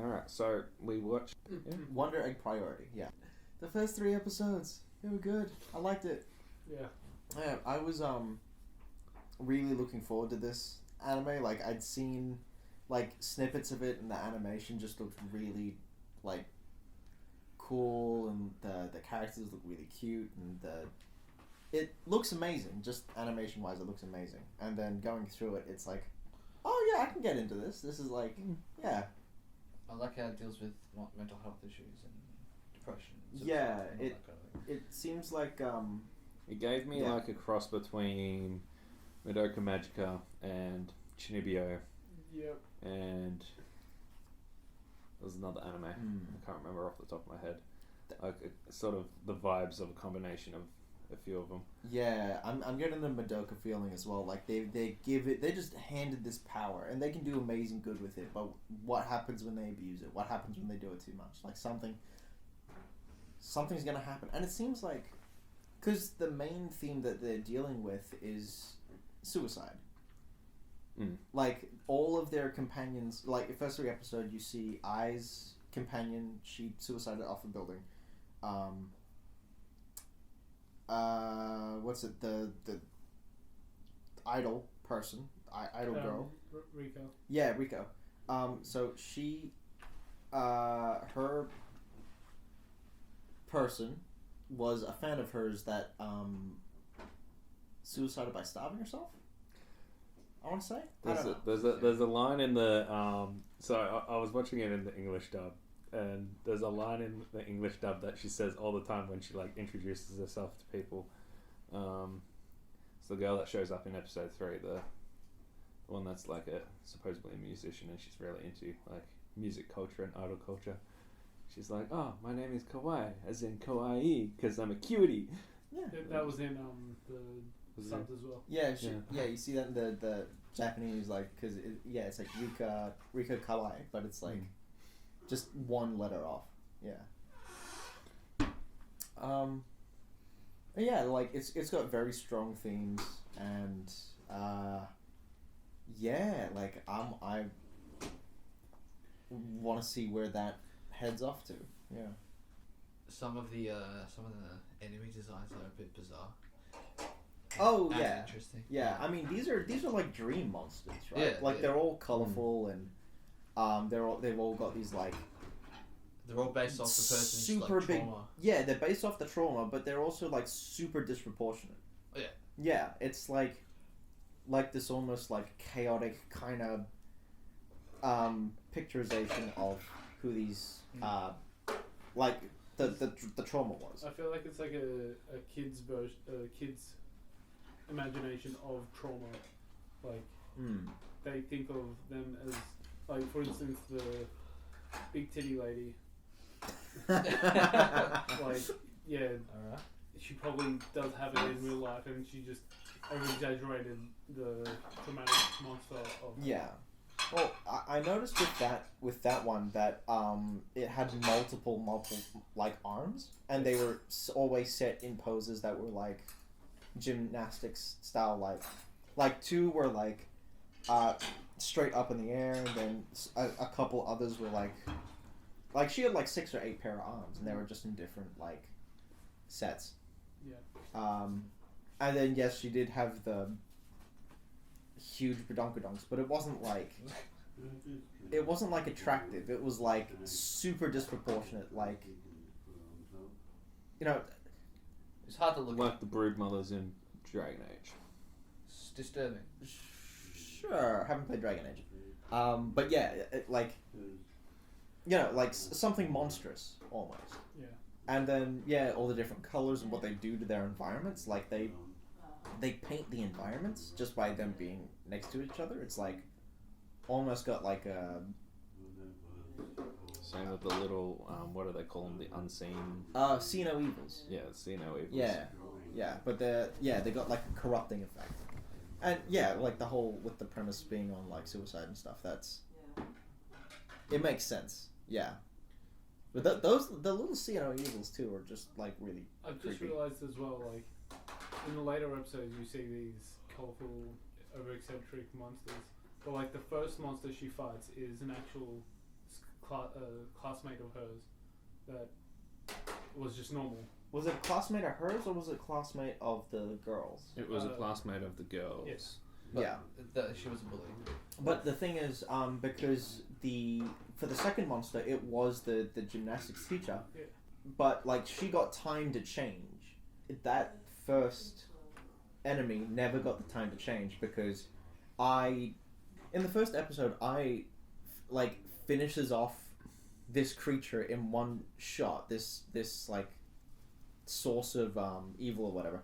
Alright, so we watched... Yeah. Wonder Egg Priority, yeah. The first 3 episodes, they were good. I liked it. Yeah. I was really looking forward to this anime. Like, I'd seen like snippets of it, and the animation just looked really like cool, and the characters look really cute, and it looks amazing. Just animation wise, it looks amazing. And then going through it, it's like, oh yeah, I can get into this. This is like, yeah. I like how it deals with mental health issues and depression. Yeah, and it it seems like It gave me like a cross between Madoka Magica and Chinibyo. Yep. And there's another anime. I can't remember off the top of my head. Like sort of the vibes of a combination of a few of them. Yeah, I'm getting the Madoka feeling as well. Like they just handed this power, and they can do amazing good with it. But what happens when they abuse it? What happens when they do it too much? Like something's gonna happen, and it seems like, because the main theme that they're dealing with is suicide. Like all of their companions, like the first 3 episodes, you see Ai's companion, she suicided off a building. What's it? The idol person, idol girl. Rico. Yeah, Rico. So she, her person was a fan of hers that suicided by starving herself. I want to say. There's a line in the so I was watching it in the English dub, and there's a line in the English dub that she says all the time when she like introduces herself to people. It's the girl that shows up in episode 3, the one that's like supposedly a musician, and she's really into like music culture and idol culture. She's like, oh, my name is Kawaii, as in kawaii, because I'm a cutie. Yeah, that was in the subs as well. Yeah, you see that in the Japanese, like, because it's like Rika Kawaii, but it's like just one letter off. Yeah. Yeah, like it's got very strong themes, and yeah, like I want to see where that heads off to. Yeah. Some of the enemy designs are a bit bizarre. Oh yeah, interesting. Yeah, I mean these are like dream monsters, right? Yeah, like they're all colorful and they've all got these like. They're all based off the person's super like, big. trauma. Yeah, they're based off the trauma, but they're also like super disproportionate. Oh, yeah. Yeah, it's like this almost like chaotic kind of picturization of who these like the trauma was. I feel like it's like a kid's version, kid's imagination of trauma. Like they think of them as, like, for instance, the big titty lady. Like, yeah, she probably does have it in real life, and she just over-exaggerated the traumatic monster of. Yeah. Well, I noticed with that one that it had multiple like arms, and they were always set in poses that were like gymnastics style, like 2 were like straight up in the air, and then a couple others were like she had like 6 or 8 pair of arms, and they were just in different like sets. Yeah. And then yes, she did have the huge badonkadonks, but it wasn't like attractive. It was like super disproportionate, like, you know, it's hard to look like at. the brood mothers in Dragon Age. It's disturbing. Sure, haven't played Dragon Age, but yeah, like, you know, like something monstrous almost. Yeah. And then yeah, all the different colors and what they do to their environments, like they paint the environments just by them being next to each other. It's like almost got like a same with the little what do they call them? The unseen. see no evils. Yeah, see no evils. Yeah, but they got like a corrupting effect, and yeah, like the whole with the premise being on like suicide and stuff. It makes sense. Yeah. But the little see no evils too are just like really. I've just realised as well, like, in the later episodes you see these colourful, over-eccentric monsters, but like the first monster she fights is an actual classmate of hers that was just normal. Was it a classmate of hers or was it a classmate of the girls? It was a classmate of the girls. Yes. Yeah. She was a bully. But the thing is, because for the second monster, it was the gymnastics teacher. Yeah. But like she got time to change. That first enemy never got the time to change because in the first episode, like finishes off this creature in one shot. This like source of evil or whatever.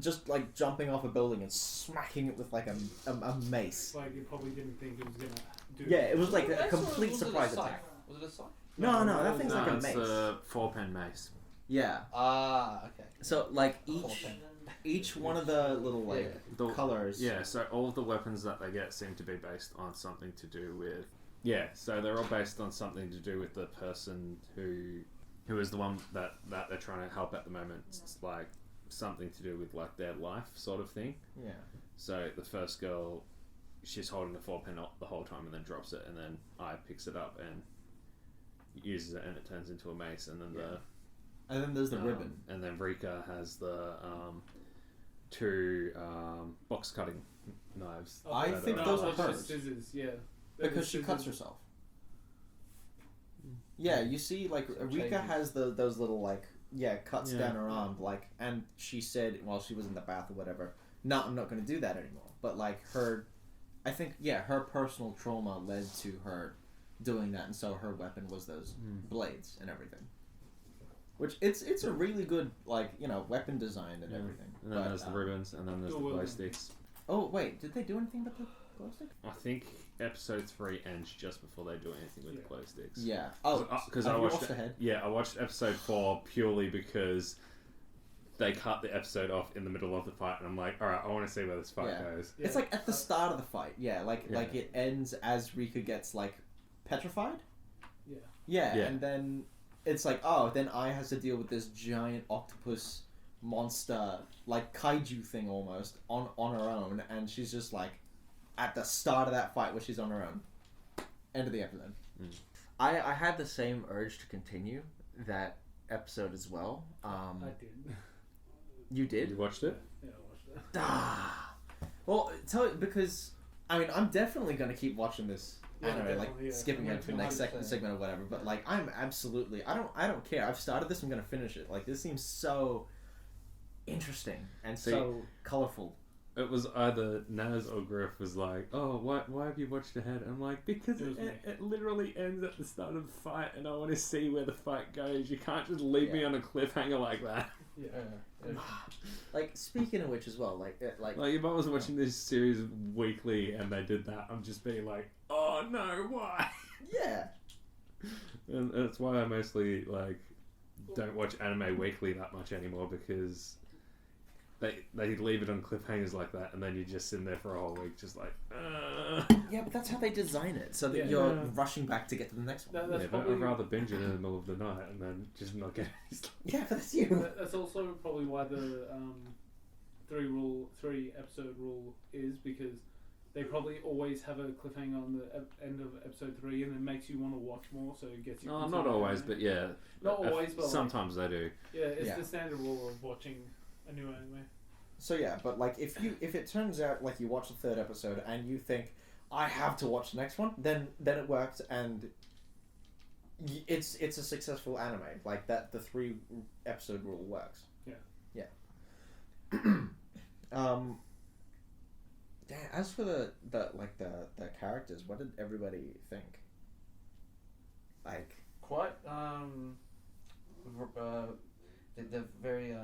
Just like jumping off a building and smacking it with like a mace. Like you probably didn't think it was gonna do. Yeah, it was like a That's complete was surprise it a scythe? attack. Was it a scythe? No, that thing's like a it's mace. a 4-pen mace. Yeah. Okay. So like Four each pen. each one of the little like colors. Yeah, so all of the weapons that they get seem to be based on something to do with. Yeah, so they're all based on something to do with the person who is the one that they're trying to help at the moment. It's like something to do with like their life sort of thing. Yeah. So the first girl, she's holding the 4-pen the whole time and then drops it, and then I picks it up and uses it, and it turns into a mace. And then And then there's the ribbon. and then Rika has the 2 box cutting knives. I that think are- those are it's just hers. scissors, yeah. They're Because just she cuts scissors. herself. Yeah, you see, like Rika changes. has those little like cuts Yeah. down her arm, like, and she said while she was in the bath or whatever, "No, I'm not going to do that anymore." But like I think her personal trauma led to her doing that, and so her weapon was those blades and everything. Which it's a really good weapon design and everything. And then But, there's the ribbons, and then there's the Dual glow wielding. sticks. Oh wait, did they do anything with the glow stick? I think episode 3 ends just before they do anything with the glow sticks. Yeah. Oh, because have I you watched watched ahead? Yeah, I watched episode 4 purely because they cut the episode off in the middle of the fight, and I'm like, all right, I want to see where this fight Yeah. goes. It's like at the start of the fight. Yeah, like it ends as Rika gets like petrified. Yeah. Yeah, Yeah. and then it's like, then Ai has to deal with this giant octopus monster, like kaiju thing almost, on her own, and she's just like at the start of that fight where she's on her own. End of the episode. I had the same urge to continue that episode as well. I did. You did? You watched it? Yeah, I watched that. Well, because I'm definitely gonna keep watching this Yeah, anime, like definitely, yeah. skipping I'm it to the next 100%. segment or whatever. But like, I'm absolutely, I don't care. I've started this. I'm gonna finish it. Like, this seems so interesting and See, so colorful. It was either Naz or Griff was like, oh, why have you watched ahead? I'm like, because It was me. it literally ends at the start of the fight, and I want to see where the fight goes. You can't just leave me Yeah. on a cliffhanger like that. Yeah. Like, speaking of which as well, like Like, if I was watching this series weekly and they did that, I'm just being like, oh no, why? yeah. And that's why I mostly, like, don't watch anime weekly that much anymore, because they leave it on cliffhangers like that, and then you just sit there for a whole week just like, Yeah, but that's how they design it, so that Yeah. you're Yeah. rushing back to get to the next one. That's yeah, but probably- I'd rather binge it in the middle of the night and then just not get any sleep. Yeah, but that's you. That's also probably why the 3 episode rule is, because they probably always have a cliffhanger on the end of episode 3, and it makes you want to watch more, so it gets you. Oh, into not the always, anime. but yeah. Not always, but like- sometimes they do. Yeah, it's Yeah. the standard rule of watching a new anime. So yeah, but like if it turns out like you watch the 3rd episode and you think I have to watch the next one, then it works and it's a successful anime. Like that, the 3 episode rule works. Yeah. Yeah, as for the characters, what did everybody think? Like, Quite they're very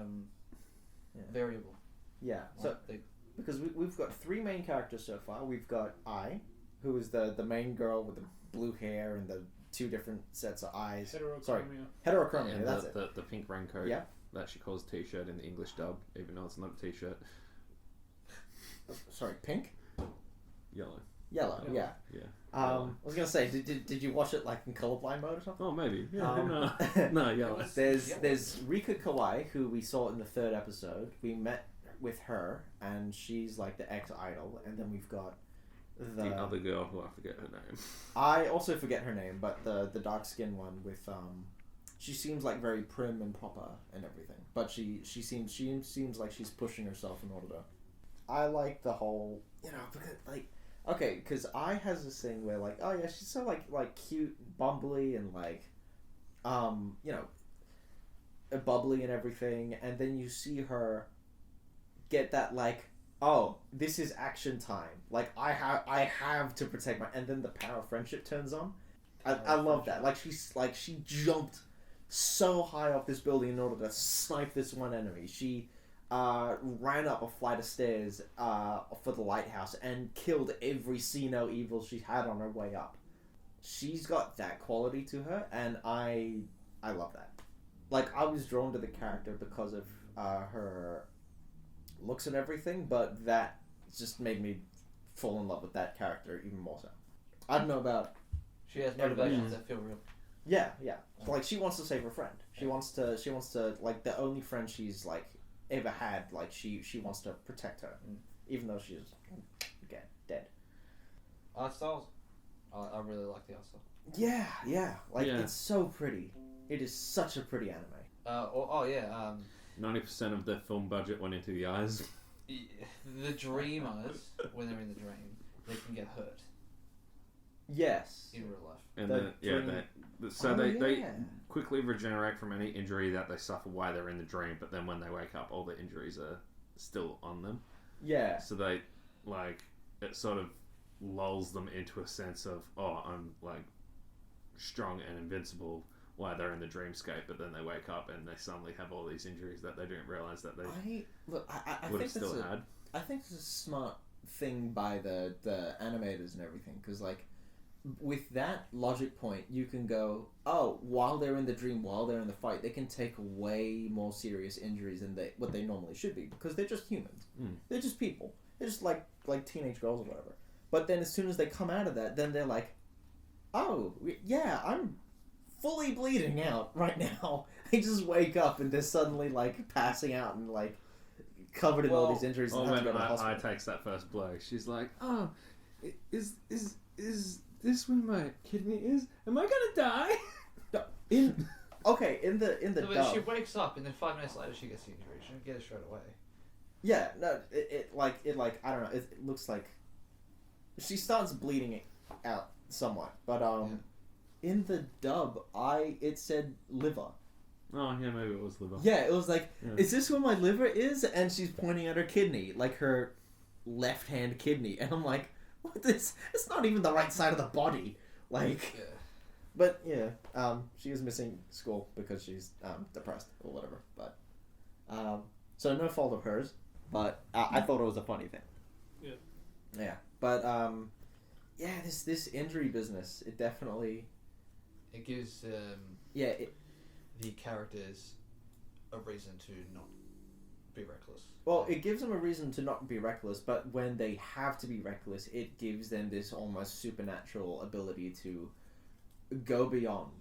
variable. yeah. So Like, they, because we've got 3 main characters so far. We've got Ai, who is the main girl with the blue hair and the 2 different sets of eyes. Sorry, heterochromia. And That's it. the pink raincoat Yeah. that she calls t-shirt in the English dub, even though it's not a t-shirt. Sorry, pink, Yellow. yellow. Yellow. Yeah. Yeah. I was gonna say, did you watch it like in colorblind mode or something? Oh, maybe. Yeah, Um, no, yellow. There's Rika Kawai, who we saw in the 3rd episode. We met with her, and she's like the ex-idol. And then we've got the other girl who I forget her name. I also forget her name, but the dark skinned one with she seems like very prim and proper and everything, but she seems like she's pushing herself in order to. I like the whole, because like, okay, because I has this thing where like, oh yeah, she's so like cute, bumbly, and like, bubbly and everything, and then you see her get that like, oh, this is action time. Like I have to protect and then the power of friendship turns on. I love that. Like she jumped so high off this building in order to snipe this one enemy. She ran up a flight of stairs for the lighthouse and killed every see-no evil she had on her way up. She's got that quality to her, and I love that. Like, I was drawn to the character because of her looks and everything, but that just made me fall in love with that character even more so. I don't know about... She has motivations that feel real. Yeah. Like, she wants to save her friend. She wants to, like, the only friend she's, like, ever had, like, she wants to protect her, even though she's, again, dead. Art styles? I really like the art style. Yeah. Like, it's so pretty. It is such a pretty anime. 90% of their film budget went into the eyes. The dreamers, when they're in the dream, they can get hurt. Yes. In real life. And they quickly regenerate from any injury that they suffer while they're in the dream, but then when they wake up, all the injuries are still on them. Yeah. So they, like, it sort of lulls them into a sense of, oh, I'm, like, strong and invincible while they're in the dreamscape, but then they wake up and they suddenly have all these injuries that they didn't realise that they would have still had. I think it's a smart thing by the animators and everything, because, like, with that logic point, you can go, oh, while they're in the dream, while they're in the fight, they can take way more serious injuries than what they normally should be, because they're just humans. They're just people. They're just like teenage girls or whatever. But then as soon as they come out of that, then they're like, oh, yeah, I'm fully bleeding out right now. They just wake up and they're suddenly, like, passing out and, like, covered in all these injuries. Oh, when I takes that first blow, she's like, oh, is this where my kidney is? Am I gonna die? in the But dub, she wakes up and then 5 minutes later she gets the injury. She don't get it straight away. yeah, no, it I don't know. It looks like she starts bleeding out somewhat, but in the dub, it said liver. Oh yeah, maybe it was liver. Yeah, it was like, is this where my liver is? And she's pointing at her kidney, like her left hand kidney, and I'm like, what this? It's not even the right side of the body. Like, but yeah, she is missing school because she's depressed or whatever. But so no fault of hers. But I thought it was a funny thing. Yeah, but this injury business, it definitely. It gives the characters a reason to not be reckless. Well, it gives them a reason to not be reckless, but when they have to be reckless, it gives them this almost supernatural ability to go beyond.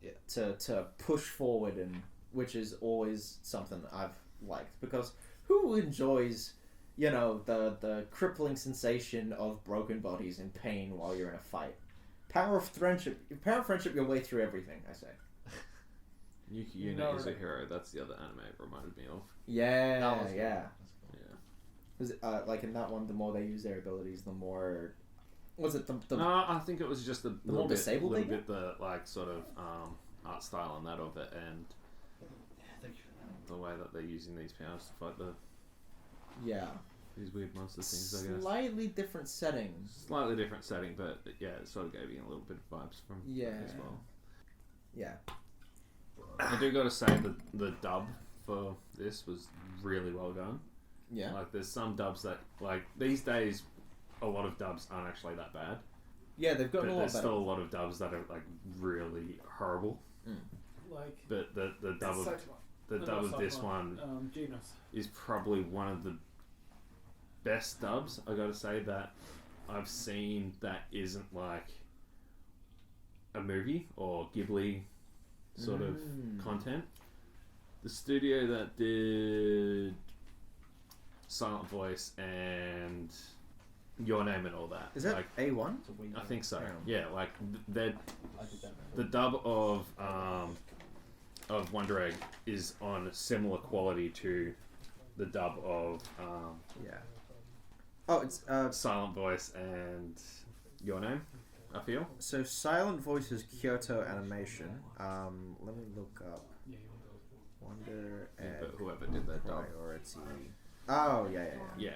Yeah. To push forward, and which is always something I've liked, because who enjoys, the crippling sensation of broken bodies and pain while you're in a fight? Power of friendship your way through everything, I say. Yuki Yuna is a hero. That's the other anime it reminded me of. Yeah. Cool. Yeah. Because like in that one, the more they use their abilities, the more. Was it the? I think it was just a more disabled little bit the like sort of art style and that of it, and the way that they're using these powers to fight these weird monster things. I guess Slightly different settings. Slightly different setting, but yeah, it sort of gave you a little bit of vibes from it as well. Yeah. I do gotta say the dub for this was really well done. Yeah. Like, there's some dubs that, like, these days, a lot of dubs aren't actually that bad. Yeah, they've gotten a lot better. There's still a lot of dubs that are, like, really horrible. Like, but the dub of this one is probably one of the best dubs, I gotta say, that I've seen that isn't, like, a movie or Ghibli sort of content. The studio that did Silent Voice and Your Name and all that. Is that like, A1? I think so. Yeah. Yeah, like they're I did that. the dub of Wonder Egg is on similar quality to the dub of Yeah. Oh, it's Silent Voice and Your Name, I feel. so Silent Voice is Kyoto Animation. Let me look up Wonder Egg But whoever did that dub. Priority. Oh yeah. Yeah.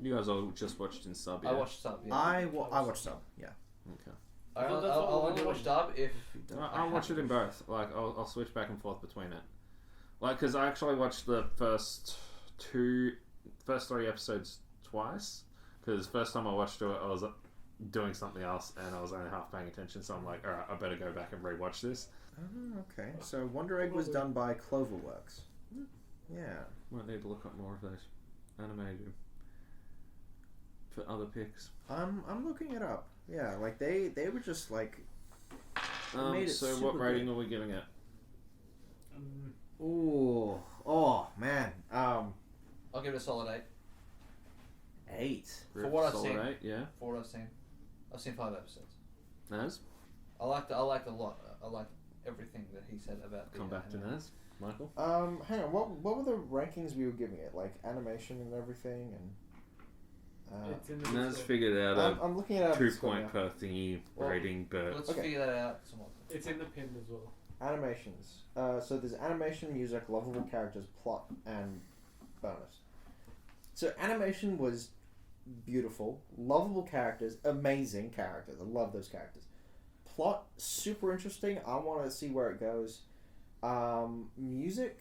You guys all just watched in sub, yeah? I watched sub. Yeah. I watched some. Yeah. Okay. I'll only watch dub if I'll watch it in both. Like, I'll switch back and forth between it. Like, because I actually watched the first 3 episodes twice. Because first time I watched it, I was doing something else and I was only half paying attention. So I'm like, alright, I better go back and rewatch this. Oh, okay. So Wonder Egg was done by Cloverworks. Yeah. Might need to look up more of those animated for other picks. I'm looking it up. Yeah, like they were just like. made it So super what rating good. are we giving it? Ooh. Oh man. I'll give it a solid 8. 8. For what I've Solid seen. 8, yeah. For what I've seen, I've seen 5 episodes. Naz? I liked a lot. I liked everything that he said about the Come back to anime. Naz. Michael? Hang on. What were the rankings we were giving it? Like animation and everything, and. It's in the Naz Discord. figured out a I'm looking at 2 Discord point now. per thingy Well, rating, but Let's Okay. figure that out. Somewhat. It's in the pin as well. Animations. So there's animation, music, lovable characters, plot, and bonus. So animation was beautiful, lovable characters, amazing characters. I love those characters. Plot super interesting. I want to see where it goes. Music.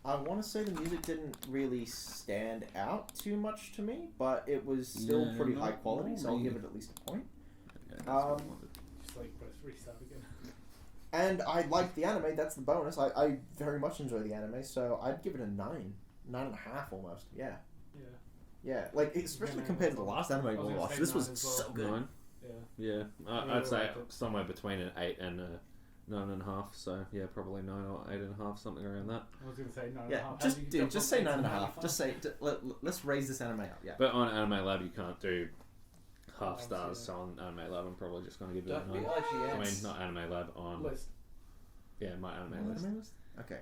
I want to say the music didn't really stand out too much to me, but it was still No, pretty not high quality, so I'll really. give it at least a point. okay, that's what I Um, wanted. Just like press restart again. And I like the anime, that's the bonus. I very much enjoy the anime, so I'd give it a 9. 9.5 almost, yeah. Yeah. Yeah, like, especially compared to the last anime I was we gonna watched. say This was 9 as well. so good. 9? Yeah. Yeah, Yeah, I'd say right. somewhere between an 8 and a 9.5. So yeah, probably 9 or 8.5, something around that. I was gonna say 9.5. Yeah, How just do you dude, jump just from say 8 to 9.5. 9.5? Just say, let's raise this anime up, yeah. But on Anime Lab, you can't do half Oh, stars. yeah. So on Anime Lab, I'm probably just going to give it a Don't be 9. IGN. I mean, not Anime Lab, on List. my anime list. Okay.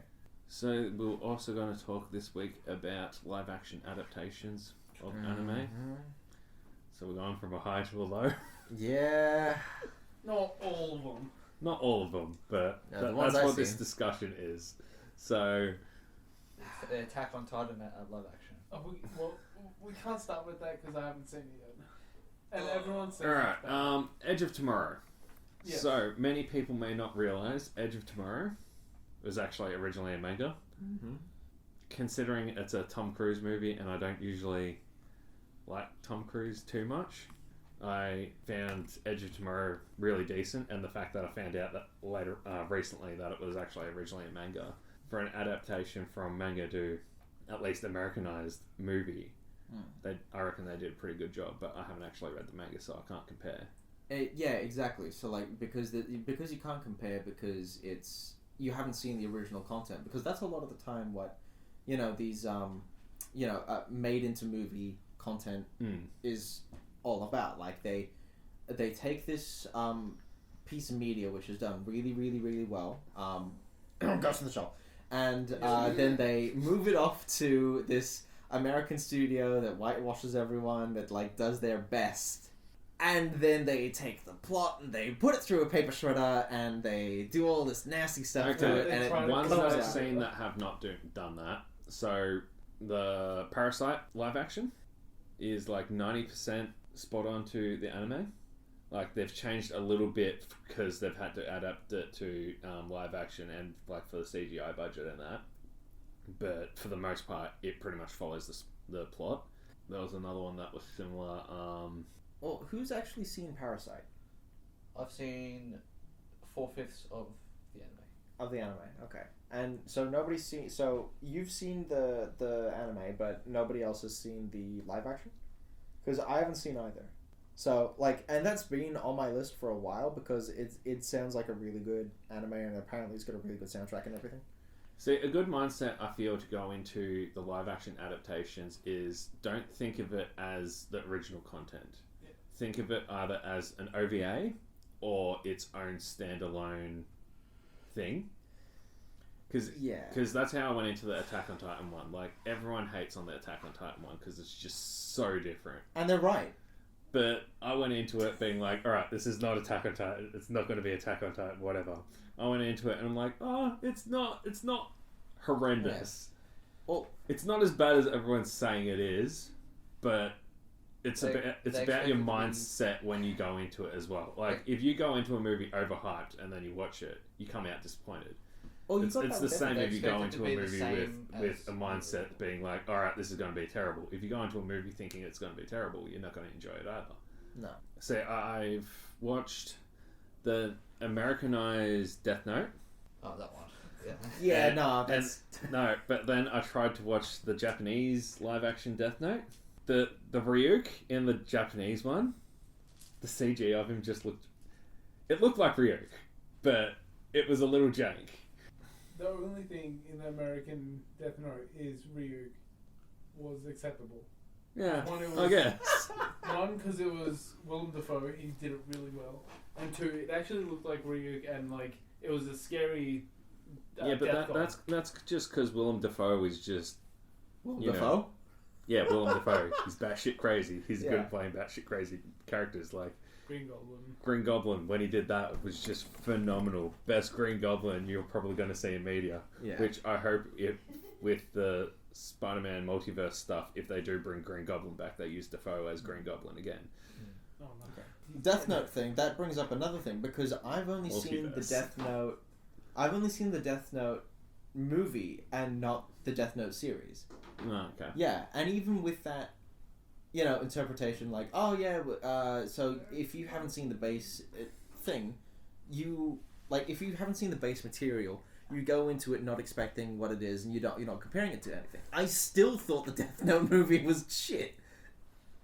So we're also going to talk this week about live action adaptations of anime. Mhm. So we're going from a high to a low. Yeah. Not all of them. Not all of them, but Yeah, the that's ones I've what this seen. discussion is. So Attack on Titan live action. We can't start with that because I haven't seen it yet. And everyone says all right, it's bad. Edge of Tomorrow. Yes. So many people may not realize Edge of Tomorrow was actually originally a manga. Mm-hmm. Considering it's a Tom Cruise movie, and I don't usually like Tom Cruise too much, I found Edge of Tomorrow really decent, and the fact that I found out that later, recently, that it was actually originally a manga, for an adaptation from manga to at least Americanized movie, I reckon they did a pretty good job. But I haven't actually read the manga, so I can't compare. Yeah, exactly. So like because you can't compare because you haven't seen the original content, because that's a lot of the time what these made into movie content is all about. Like they take this piece of media which is done really really really well, Ghost in the Shell, and then they move it off to this American studio that whitewashes everyone, that like does their best, and then they take the plot and they put it through a paper shredder and they do all this nasty stuff to it, and it try to Ones close that I've out. seen that have not done that. So the Parasite live action is like 90% spot on to the anime. Like they've changed a little bit because they've had to adapt it to live action and like for the CGI budget and that. But for the most part, it pretty much follows the plot. There was another one that was similar. Well, who's actually seen Parasite? I've seen 4/5 of the anime. Of the anime, okay. And so nobody's seen. So you've seen the anime, but nobody else has seen the live action, because I haven't seen either. So like, and that's been on my list for a while because it sounds like a really good anime, and apparently it's got a really good soundtrack and everything. See, a good mindset I feel to go into the live action adaptations is don't think of it as the original content. Yeah. Think of it either as an OVA or its own standalone thing. Because that's how I went into the Attack on Titan one. Like, everyone hates on the Attack on Titan one because it's just so different. And they're right. But I went into it being like, alright, this is not Attack on Titan. It's not going to be Attack on Titan, whatever. I went into it and I'm like, oh, it's not horrendous. Yeah. Well, it's not as bad as everyone's saying it is, but it's about your mindset when you go into it as well. Like, if you go into a movie overhyped and then you watch it, you come out disappointed. well, It's the same if you go into a be the movie same with as- a mindset being like, alright, this is going to be terrible. If you go into a movie thinking it's going to be terrible, you're not going to enjoy it either. no. So I've watched the Americanized Death Note. Oh, that one. Yeah. Yeah, And- no, that's... No, but then I tried to watch the Japanese live action Death Note. The Ryuk in the Japanese one, the CG of him just looked... It looked like Ryuk, but it was a little jank. The only thing in the American Death Note is Ryuk was acceptable. Yeah, One, it I was- guess. One, because it was Willem Dafoe, he did it really well. And two, it actually looked like Ryuk, and like it was a scary. Yeah, but death god. that's just because Willem Dafoe is just... you know, Dafoe? Yeah, Willem Dafoe. He's batshit crazy. He's good Yeah. at playing batshit crazy characters. Like Green Goblin. Green Goblin, when he did that, was just phenomenal. Best Green Goblin you're probably going to see in media. Yeah. Which I hope, if with the Spider-Man multiverse stuff, if they do bring Green Goblin back, they use Dafoe as Green Goblin again. Oh no. Death Note thing, that brings up another thing, because I've only seen the Multiverse. Death Note... I've only seen the Death Note movie and not the Death Note series. Oh, okay. Yeah, and even with that, you know, interpretation, like, oh yeah, so if you haven't seen the base thing, if you haven't seen the base material, you go into it not expecting what it is, and you're not comparing it to anything. I still thought the Death Note movie was shit.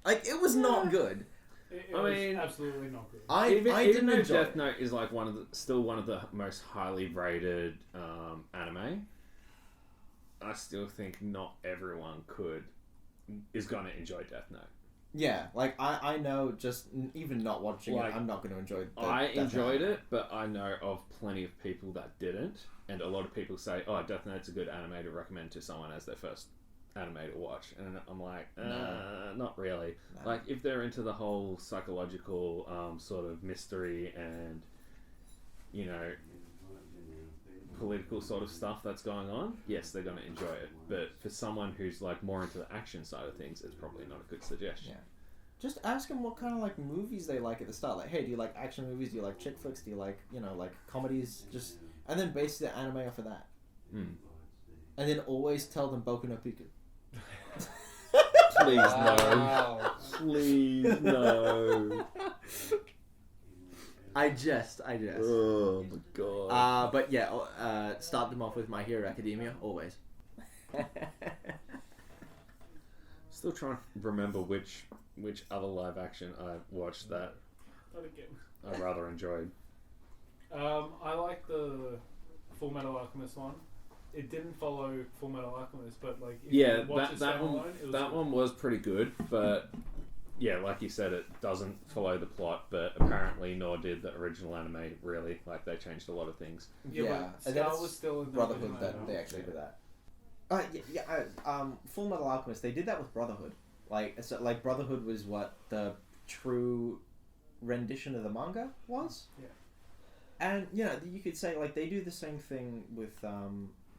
Like, it was not good. It I was mean, absolutely not good. I even didn't though enjoy Death it. Note is like one of the most highly rated anime, I still think not everyone is going to enjoy Death Note. Yeah, like, I know just even not watching Like, it, I'm not going to enjoy it. I enjoyed it, but I know of plenty of people that didn't, and a lot of people say, "Oh, Death Note's a good anime to recommend to someone as their first anime to watch," and I'm like, No. not really. No. Like, if they're into the whole psychological sort of mystery and, you know, political sort of stuff that's going on, yes, they're going to enjoy it. But for someone who's like more into the action side of things, it's probably not a good suggestion. Yeah. Just ask them what kind of like movies they like at the start. Like, hey, do you like action movies? Do you like chick flicks? Do you like, you know, like comedies? Just and then base the anime off of that. Mm. And then always tell them Boku no Pico. Please no. Wow. Please no. I jest. Oh my god. But yeah, start them off with My Hero Academia, always. Still trying to remember which other live action I watched that Not again. I rather enjoyed. I like the Full Metal Alchemist one. It didn't follow Full Metal Alchemist, but like if Yeah, you watch that one it was that one was pretty good, but yeah, like you said, it doesn't follow the plot. But apparently, nor did the original anime. Really, like they changed a lot of things. Yeah, Yeah, but and Scar that's was still in the Brotherhood original that anime. they actually did that. Full Metal Alchemist, they did that with Brotherhood. Like Brotherhood was what the true rendition of the manga was. Yeah. And you know, you could say like they do the same thing with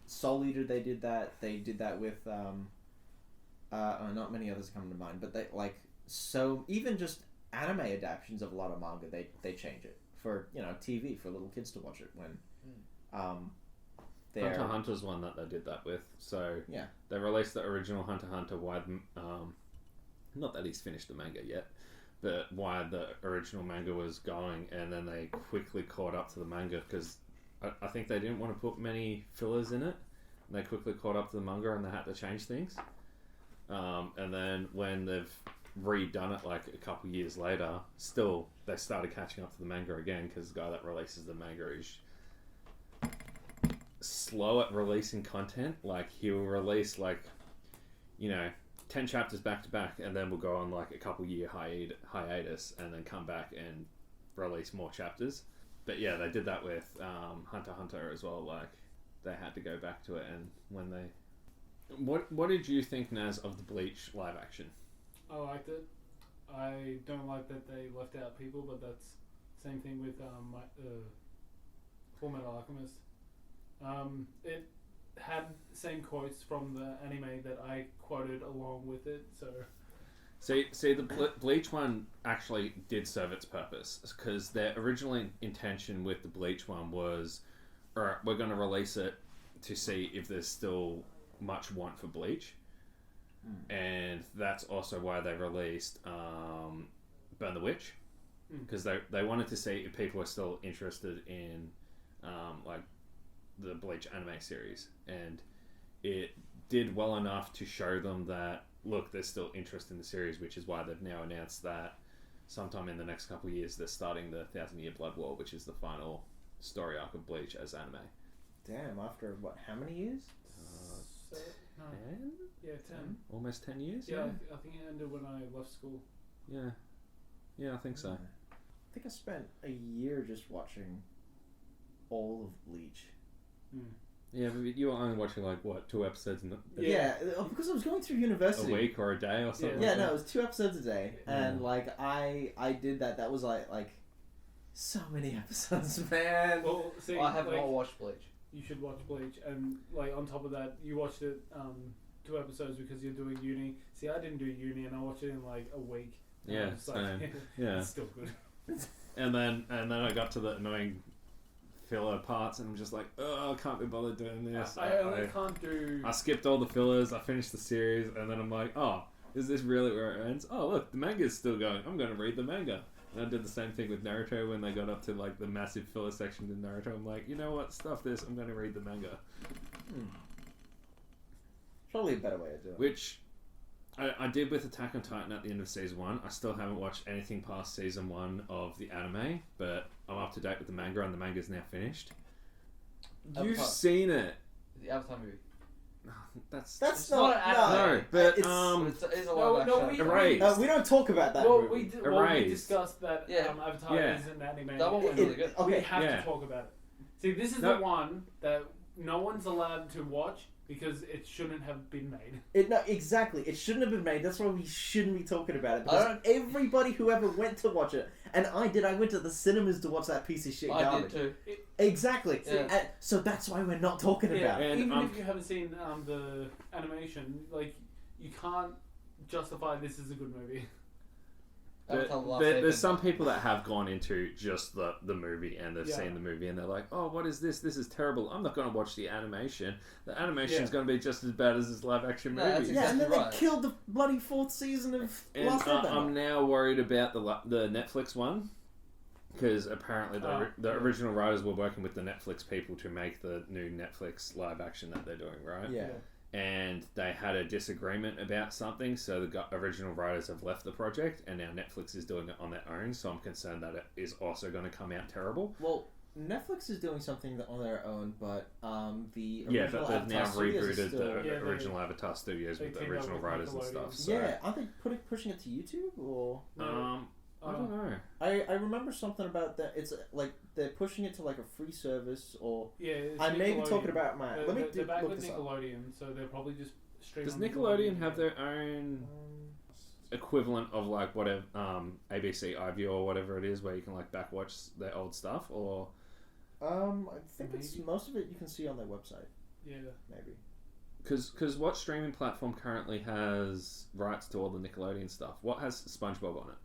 Soul Eater. They did that. They did that with not many others come to mind, but they like so even just anime adaptations of a lot of manga, they change it for, you know, TV for little kids to watch it when they're Hunter x Hunter's one that they did that with. So Yeah. they released the original Hunter x Hunter why not that he's finished the manga yet, but why the original manga was going, and then they quickly caught up to the manga because I think they didn't want to put many fillers in it. And they quickly caught up to the manga and they had to change things. And then when they've redone it like a couple years later, still they started catching up to the manga again because the guy that releases the manga is slow at releasing content. Like he will release 10 chapters back to back, and then we'll go on like a couple year hiatus, and then come back and release more chapters. But yeah, they did that with Hunter x Hunter as well. Like they had to go back to it, and when they, what did you think, Naz, of the Bleach live action? I liked it. I don't like that they left out people, but that's same thing with Full Metal Alchemist. It had the same quotes from the anime that I quoted along with it, so... See, the Bleach one actually did serve its purpose, because their original intention with the Bleach one was, alright, we're going to release it to see if there's still much want for Bleach. And that's also why they released Burn the Witch, because they wanted to see if people were still interested in like the Bleach anime series, and it did well enough to show them that, look, there's still interest in the series, which is why they've now announced that sometime in the next couple of years they're starting the 1,000-Year Blood War, which is the final story arc of Bleach as anime. Damn, after what, how many years? 10? Yeah, 10. Almost 10 years? Yeah, I think it ended when I left school. Yeah, I think so. I think I spent a year just watching all of Bleach. Yeah, but you were only watching like what, 2 episodes Yeah, because I was going through university. a week or a day or something. Yeah, like no, that? it was 2 episodes a day, and like I did that. That was like so many episodes, man. Well, see, I have not watched Bleach. You should watch Bleach, and like on top of that, you watched it 2 episodes because you're doing uni. See, I didn't do uni, and I watched it in like a week. Yeah, It's same. Yeah. It's still good. And then I got to the annoying filler parts, and I'm just like, oh, I can't be bothered doing this. I can't do. I skipped all the fillers. I finished the series, and then I'm like, oh, is this really where it ends? Oh, look, the manga's still going. I'm going to read the manga. And I did the same thing with Naruto when they got up to like the massive filler section in Naruto. I'm like, you know what? Stuff this. I'm going to read the manga. Probably a better way of doing it. Which I did with Attack on Titan at the end of season 1. I still haven't watched anything past season 1 of the anime, but I'm up to date with the manga, and the manga's now finished. You've Avatar. seen it. The Avatar movie. That's It's not not an anime. No, but It's a live action. Erased. we don't talk about that. Well, movie. we Erased. discussed that Yeah. Avatar Yeah. is an anime. That one was really good. We Okay, have Yeah. to talk about it. See, this is No. the one that no one's allowed to watch because it shouldn't have been made. Exactly. It shouldn't have been made. That's why we shouldn't be talking about it. I Because don't- everybody who ever went to watch it, and I did, I went to the cinemas to watch that piece of shit I garbage. did too. Exactly. Yeah. And so that's why we're not talking about it. And, even if you haven't seen the animation, like you can't justify this as a good movie. Avatar: The Last There's Airbender. some people that have gone into just the movie, and they've Yeah. seen the movie, and they're like, oh, what is this? This is terrible. I'm not going to watch the animation. The animation is Yeah. going to be just as bad as this live action No, movie. that's Yeah, and then Exactly right. they killed the bloody 4th season of And Last Airbender. I'm now worried about the Netflix one, because apparently the original writers were working with the Netflix people to make the new Netflix live action that they're doing, right? Yeah. And they had a disagreement about something, so the original writers have left the project, and now Netflix is doing it on their own, so I'm concerned that it is also going to come out terrible. Well, Netflix is doing something on their own, but the Yeah, original but they've now Avatar studios are rebooted still... the Yeah, original Avatar studios they with the teamed up original with writers and Nickelodeon. stuff. So, Yeah, aren't they pushing it to YouTube or? I don't know. I remember something about that. It's like they're pushing it to like a free service, or Yeah, it's I may be Nickelodeon. talking about my. Let me They're back look with this up. Nickelodeon, so they're probably just streaming. Does on Nickelodeon have their own equivalent of like whatever ABC iView or whatever it is, where you can like back watch their old stuff, or I think it's Maybe. most of it you can see on their website. Yeah. Maybe. because what streaming platform currently has rights to all the Nickelodeon stuff? What has SpongeBob on it?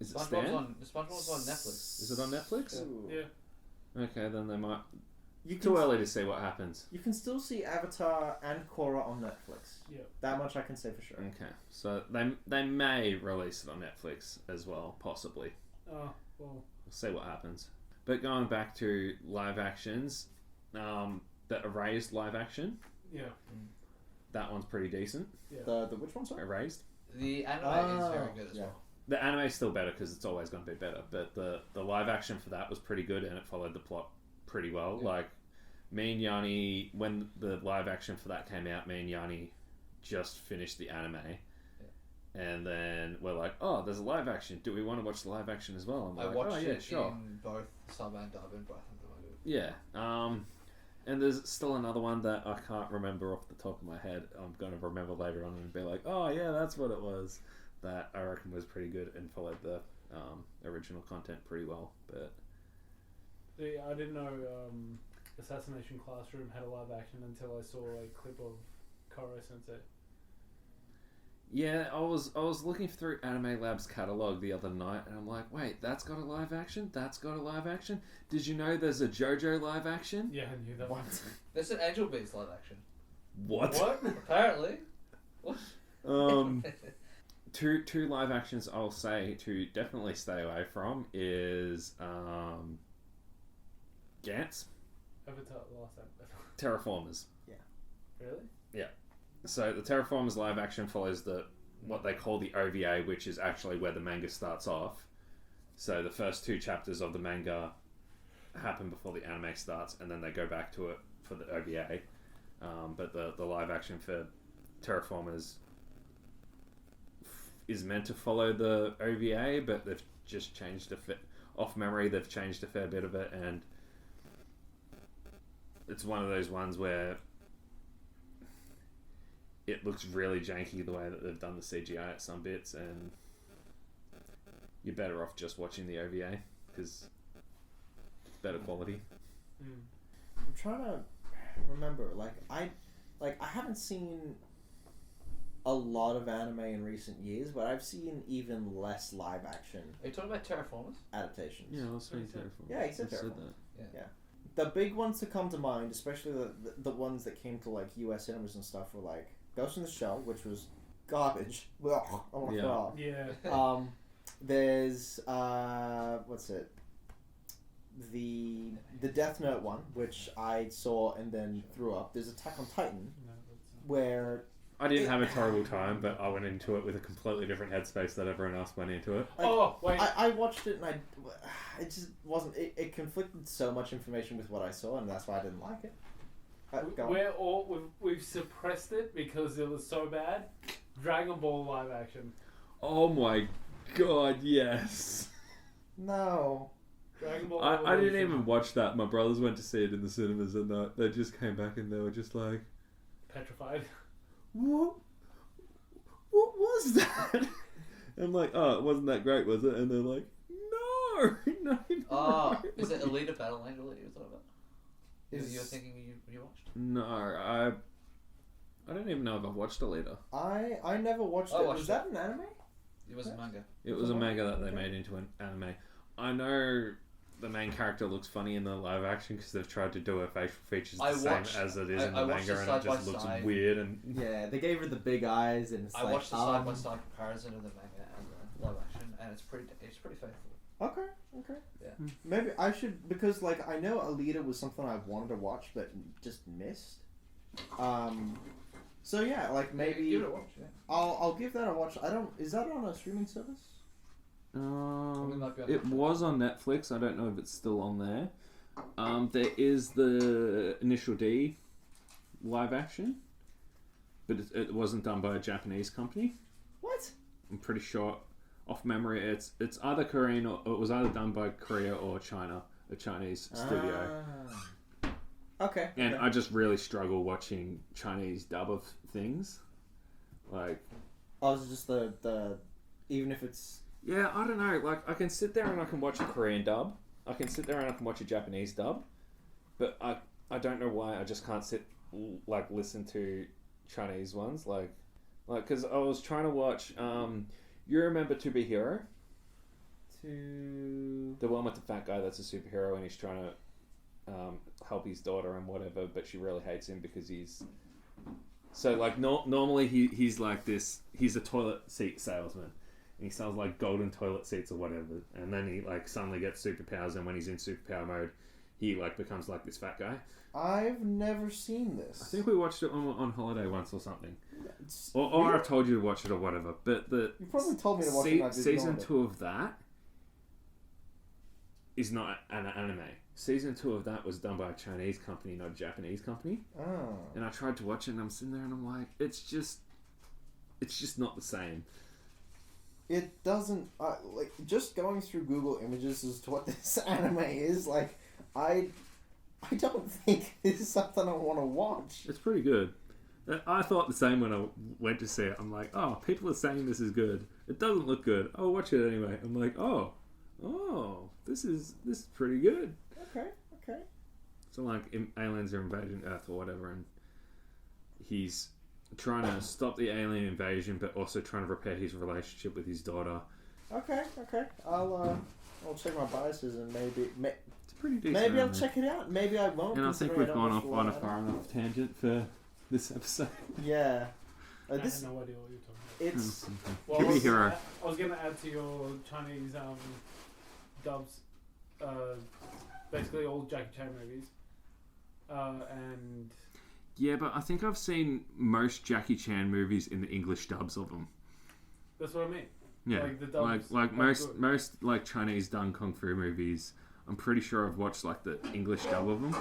Is it Stan? SpongeBob's on Netflix. Is it on Netflix? Ooh. Yeah. Okay, then they might. You Too can, early to see what happens. you can still see Avatar and Korra on Netflix. Yeah. That much I can say for sure. Okay, so they may release it on Netflix as well, possibly. Oh, well. We'll see what happens. But going back to live actions, the Erased live action, Yeah. that one's pretty decent. The which one? Sorry. Erased. The anime is very good as yeah. well. The anime's still better because it's always going to be better, but the live action for that was pretty good, and it followed the plot pretty well. Yeah. Like me and Yanni, when the live action for that came out, me and Yanni just finished the anime. And then we're like, oh, there's a live action. Do we want to watch the live action as well? And we're I like, watched oh, yeah, it sure. in both sub and dub in both of them. Yeah. And there's still another one that I can't remember off the top of my head. I'm going to remember later on and be like, oh, yeah, that's what it was. That I reckon was pretty good and followed the original content pretty well. But See, I didn't know Assassination Classroom had a live action until I saw a clip of Koro Sensei. yeah, I was looking through Anime Lab's catalogue the other night, and I'm like, wait, that's got a live action? That's got a live action? Did you know there's a JoJo live action? Yeah, I knew that. What? There's an Angel Beats live action. What? Apparently. Two live actions I'll say to definitely stay away from is Gantz, Avatar, the last episode. Terraformers. Really? So the Terraformers live action follows what they call the OVA, which is actually where the manga starts off. So the first 2 chapters of the manga happen before the anime starts, and then they go back to it for the OVA. But the live action for Terraformers is meant to follow the OVA, but they've just changed off memory. They've changed a fair bit of it, and it's one of those ones where it looks really janky the way that they've done the CGI at some bits, and you're better off just watching the OVA because it's better quality. I'm trying to remember. I haven't seen a lot of anime in recent years, but I've seen even less live action Are you talking about Terraformers? adaptations. Yeah, I was saying Terraformers. Yeah, he said I said Terraformers. that. The big ones to come to mind, especially the ones that came to like US cinemas and stuff, were like Ghost in the Shell, which was garbage. Ugh, I want to Yeah. throw up. Yeah. There's what's it? The Death Note one, which I saw and then threw up. There's Attack on Titan, No, that's where I didn't have a terrible time, but I went into it with a completely different headspace that everyone else went into it. Like, oh, wait. I watched it and it just wasn't. It conflicted so much information with what I saw, and that's why I didn't like it. Go on. We've suppressed it because it was so bad. Dragon Ball live action. Oh my god, yes. No. Dragon Ball. I didn't Evolution. even watch that. My brothers went to see it in the cinemas, and they just came back and they were just like, Petrified. What was that? I'm like, oh, it wasn't that great, was it? And they're like, no. Oh, is it Alita Battle Angel that you were talking about? Is- You're thinking you watched? No, I don't even know if I've watched Alita. I never watched I it. watched Was that an anime? It was a manga. It was a manga that they made into an anime. I know the main character looks funny in the live action because they've tried to do her facial features the same as it is in the watched manga, the and it just looks side-by-side. weird. And Yeah, they gave her the big eyes, and it's I like, watched the side by side comparison of the manga and the live action, and it's pretty faithful. Okay. Yeah. Maybe I should, because like I know Alita was something I wanted to watch but just missed. So yeah, like maybe Give it a watch. Yeah. I'll give that a watch. I don't. Is that on a streaming service? might be on it Netflix. was on Netflix. I don't know if it's still on there. There is the Initial D live action, but it wasn't done by a Japanese company. What? I'm pretty sure, off memory, it's either Korean or it was either done by Korea or China, a Chinese studio. Okay. And I just really struggle watching Chinese dub of things. Like, Oh, it's just the even if it's yeah, I don't know. Like, I can sit there and I can watch a Korean dub. I can sit there and I can watch a Japanese dub. But I don't know why I just can't listen to Chinese ones. Like, because I was trying to watch, you remember To Be Hero? The one with the fat guy that's a superhero and he's trying to help his daughter and whatever, but she really hates him because he's... So, like, normally he's like this... He's a toilet seat salesman. And he sells, like, golden toilet seats or whatever. And then he, like, suddenly gets superpowers, and when he's in superpower mode, he, like, becomes, like, this fat guy. I've never seen this. I think we watched it on holiday once or something. It's Or weird. I've told you to watch it or whatever. But the You probably told me to watch it. And I just season ignored it. 2 of that is not an anime. season 2 of that was done by a Chinese company, not a Japanese company. Oh. And I tried to watch it, and I'm sitting there, and I'm like, it's just not the same. It doesn't like just going through Google Images as to what this anime is. Like, I don't think this is something I want to watch. It's pretty good. I thought the same when I went to see it. I'm like, oh, people are saying this is good. It doesn't look good. I'll watch it anyway. I'm like, oh, this is pretty good. Okay. So like, aliens are invading Earth or whatever, and he's trying to stop the alien invasion, but also trying to repair his relationship with his daughter. Okay. I'll check my biases and maybe It's a pretty decent. maybe I'll anime. check it out. Maybe I won't. And I think considering we've don't gone watch off a on lot a of far anime. enough tangent for this episode. Yeah. I This have no idea what you're talking about. it's Well, Give me a hero. I was gonna add to your Chinese dubs, basically all Jackie Chan movies, and Yeah, but I think I've seen most Jackie Chan movies in the English dubs of them. that's what I mean. Yeah, Like the dubs like are most good. like Chinese done kung fu movies. I'm pretty sure I've watched like the English dub of them,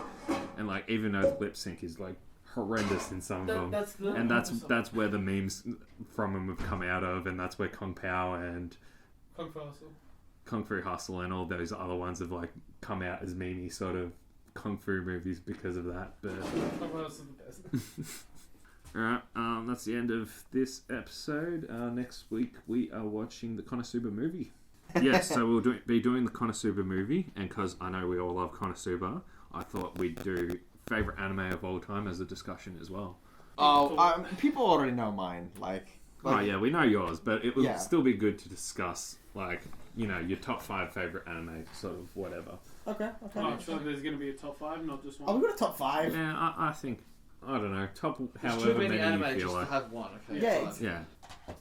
and like even though the lip sync is like horrendous in some of them, That's the and that's where the memes from them have come out of, and that's where Kung Pao and Kung Fu Hustle. Kung Fu Hustle and all those other ones have like come out as memey sort of kung fu movies because of that. But Kung Fu Hustle is the best. alright, that's the end of this episode. Next week we are watching the Konosuba movie. Yes, so we'll be doing the Konosuba movie, and because I know we all love Konosuba, I thought we'd do favourite anime of all time as a discussion as well. Oh, people already know mine. Like Oh yeah, we know yours, but it would Yeah. still be good to discuss, like, you know, your top 5 favourite anime, sort of whatever. Okay. Oh, so there's gonna be a top 5, not just one. Oh, we got a top 5. Yeah, I think, I don't know, top There's however too many many anime you feel just like. to have one. Okay. Yeah, fine. it's- Yeah,